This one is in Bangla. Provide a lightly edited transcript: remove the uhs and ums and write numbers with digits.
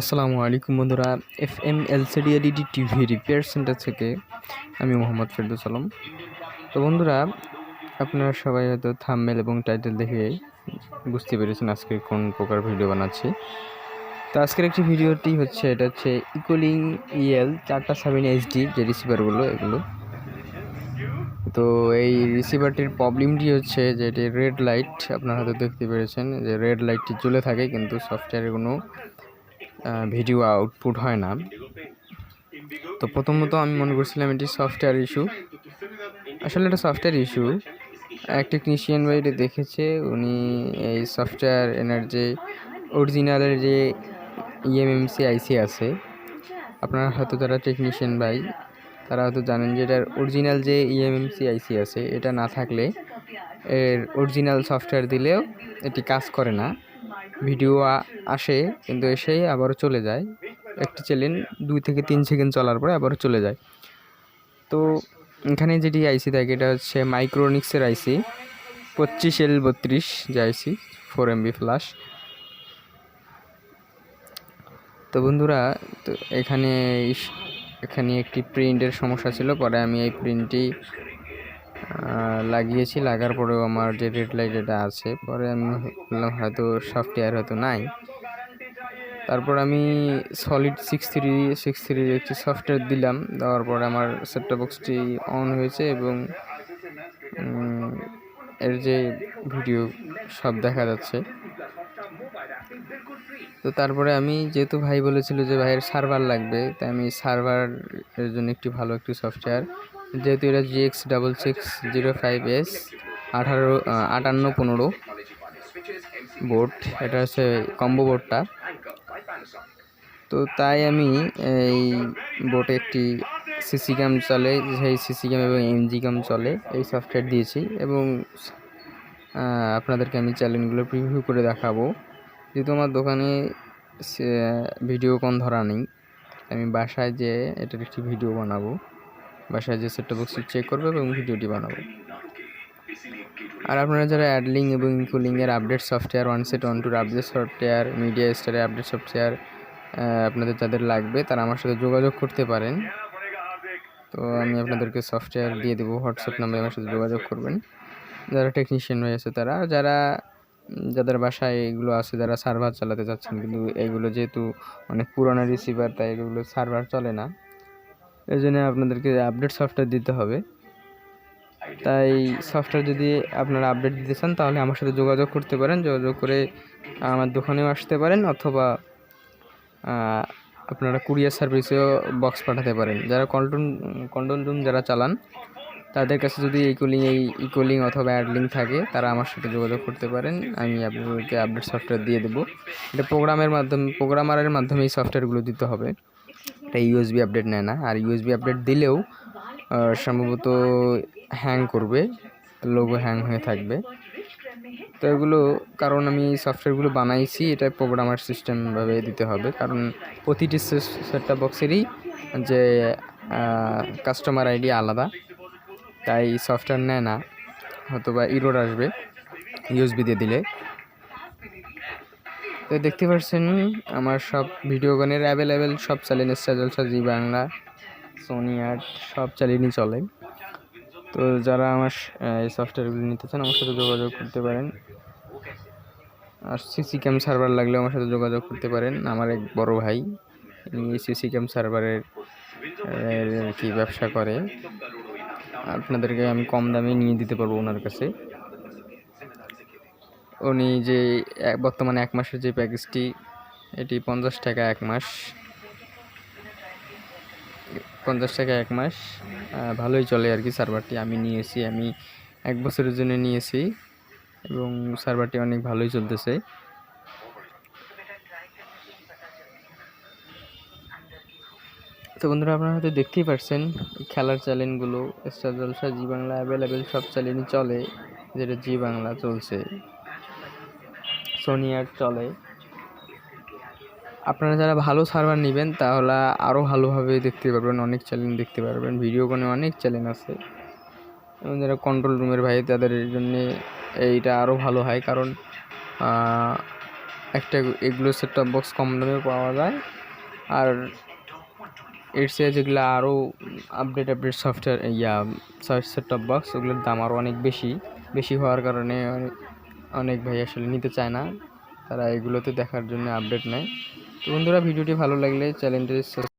আসসালামু আলাইকুম বন্ধুরা, FM LCD LED TV repair centre থেকে আমি মোহাম্মদ ফেরদৌস আলম। তো বন্ধুরা, আপনারা সবাই হয়তো থাম্বনেল এবং টাইটেল দেখে বুঝতে পেরেছেন আজকে কোন প্রকার ভিডিও বানাচ্ছি। তো আজকের একটি ভিডিওটি হচ্ছে, এটা হচ্ছে ইকোলিং EL 407 HD যে রিসিভারগুলো এগুলো। তো এই রিসিভারটির প্রবলেমটি হচ্ছে যে এটি রেড লাইট, আপনারা হয়তো দেখতে পেরেছেন যে রেড লাইটটি জ্বলে থাকে, কিন্তু সফটওয়্যারে কোনো ভিডিও আউটপুট হয় না। তো প্রথমত আমি মনে করছিলাম এটি সফটওয়্যার ইস্যু, আসলে এটা সফটওয়্যার ইস্যু। এক টেকনিশিয়ান ভাই এটা দেখেছে, উনি এই সফটওয়্যার এনার যে অরিজিনালের যে ইএমএমসি আইসি আছে, আপনারা হয়তো যারা টেকনিশিয়ান ভাই তারা হয়তো জানেন যে এটার অরিজিনাল যে ইএমএমসি আইসি আছে, এটা না থাকলে এর অরিজিনাল সফটওয়্যার দিলেও এটি কাজ করে না। ভিডিও আসে কিন্তু এসেই আবারও চলে যায়, একটি চ্যানেল 2 থেকে 3 সেকেন্ড চলার পরে আবারও চলে যায়। তো এখানে যেটি আইসি থাকে এটা হচ্ছে মাইক্রোনিক্সের আইসি 25L32 যে আইসি 4 MB ফ্ল্যাশ। তো বন্ধুরা, তো এখানে একটি প্রিন্টের সমস্যা ছিল, পরে আমি এই প্রিন্টটি লাগিয়েছি। লাগার পরেও আমার যে রেড লাইট এটা আছে, পরে আমি বললাম হয়তো সফটওয়্যার হয়তো নাই। তারপর আমি সলিড 63 একটি সফটওয়্যার দিলাম, দেওয়ার পরে আমার সেটটপ বক্সটি অন হয়েছে এবং এর যে ভিডিও সব দেখা যাচ্ছে। তো তারপরে আমি, যেহেতু ভাই বলেছিল যে ভাইয়ের সার্ভার লাগবে, তাই আমি সার্ভারের জন্য একটি ভালো একটি সফটওয়্যার, যেহেতু এটা GX6605S 5815 বোর্ড, এটা হচ্ছে কম্বো বোর্ডটা। তো তাই আমি এই বোর্ডে একটি সিসি ক্যাম চলে, সেই সিসি ক্যাম এবং এমজি ক্যাম চলে এই সফটওয়্যার দিয়েছি, এবং আপনাদেরকে আমি চ্যানেলগুলো প্রিভিউ করে দেখাবো। যেহেতু আমার দোকানে ভিডিওকন ধরা নেই, আমি বাসায় যে এটার একটি ভিডিও বানাবো, বাসায় যে সেটটপ বক্সটি চেক করবো এবং ভিডিওটি বানাবো। আর আপনারা যারা অ্যাডলিং এবং ইনকুলিংয়ের update software, 1.2 update software, media স্টারের আপডেট সফটওয়্যার আপনাদের যাদের লাগবে, তারা আমার সাথে যোগাযোগ করতে পারেন। তো আমি আপনাদেরকে সফটওয়্যার দিয়ে দেবো, হোয়াটসঅ্যাপ নাম্বারে আমার সাথে যোগাযোগ করবেন। যারা টেকনিশিয়ান হয়ে আছে তারা, যাদের বাসায় এগুলো আছে, যারা সার্ভার চালাতে চাচ্ছেন, কিন্তু এগুলো যেহেতু অনেক পুরোনো রিসিভার, তাই এগুলো সার্ভার চলে না, এই জন্য আপনাদেরকে আপডেট সফটওয়্যার দিতে হবে। তাই সফটওয়্যার যদি আপনারা আপডেট দিতে চান, তাহলে আমার সাথে যোগাযোগ করতে পারেন, যোগাযোগ করে আমার দোকানেও আসতে পারেন, অথবা আপনারা কুরিয়ার সার্ভিসেও বক্স পাঠাতে পারেন। যারা কন্ট্রোল রুম যারা চালান, তাদের কাছে যদি ইকোলিং অথবা অ্যাডলিং থাকে, তারা আমার সাথে যোগাযোগ করতে পারেন, আমি আপনাদেরকে আপডেট সফটওয়্যার দিয়ে দেবো। এটা প্রোগ্রামারের মাধ্যমে এই সফটওয়্যারগুলো দিতে হবে। এটা ইউএসবি আপডেট নেয় না, আর ইউএসবি আপডেট দিলেও সম্ভবত হ্যাং করবে, লোগো হ্যাং হয়ে থাকবে। তো এগুলো, কারণ আমি সফটওয়্যারগুলো বানাইছি, এটা প্রোগ্রামার সিস্টেমভাবে দিতে হবে, কারণ প্রতিটি সেটটপ বক্সেরই যে কাস্টমার আইডি আলাদা, তাই সফটওয়্যার নেয় না, হয়তো বা ইরোর আসবে ইউএসবি দিয়ে দিলে। তো দেখতে পাচ্ছেন আমার সব ভিডিও গানের অ্যাভেলেবেল সব চ্যানেল, স্টার জলসা, জি বাংলা, সোনি আর্ট সব চ্যানেলই চলে। তো যারা আমার এই সফটওয়্যারগুলো নিতে চান, আমার সাথে যোগাযোগ করতে পারেন। আর সিসি ক্যাম সার্ভার লাগলেও আমার সাথে যোগাযোগ করতে পারেন। আমার এক বড় ভাই, উনি সিসি ক্যাম সার্ভারের কি ব্যবসা করে, আপনাদেরকে আমি কম দামে নিয়ে দিতে পারবো ওনার কাছে। উনি যে বর্তমানে 1 মাসের যে প্যাকেজটি, এটি 50 টাকা 1 মাস, 50 টাকা 1 মাস, ভালোই চলে আর কি সার্ভারটি। আমি 1 বছরের জন্য নিয়েছি এবং সার্ভারটি অনেক ভালোই চলতেছে। তো বন্ধুরা, আপনারা হয়তো দেখতেই পাচ্ছেন খেলার চ্যানেলগুলো, স্টার জলসা, জি বাংলা অ্যাভেলেবেল সব চ্যানেলই চলে, যেটা জি বাংলা চলছে, সোনি আর্ট চলে। আপনারা যারা ভালো সার্ভার নেবেন, তাহলে আরও ভালোভাবে দেখতে পারবেন, অনেক চ্যানেল দেখতে পারবেন, ভিডিও কোনে অনেক চ্যানেল আছে। এবং যারা কন্ট্রোল রুমের ভাই, তাদের জন্য এইটা আরও ভালো হয়, কারণ একটা এগুলো সেট টপ বক্স কম দামে পাওয়া যায়। আর এর চেয়ে যেগুলো আরও update software set top box, ওগুলোর দাম আরও অনেক বেশি হওয়ার কারণে অনেক ভাই আসলে নিতে চায় না, তারা এগুলোতে দেখার জন্য আপডেট নেয়। তো বন্ধুরা, ভিডিওটি ভালো লাগলে চ্যানেলটি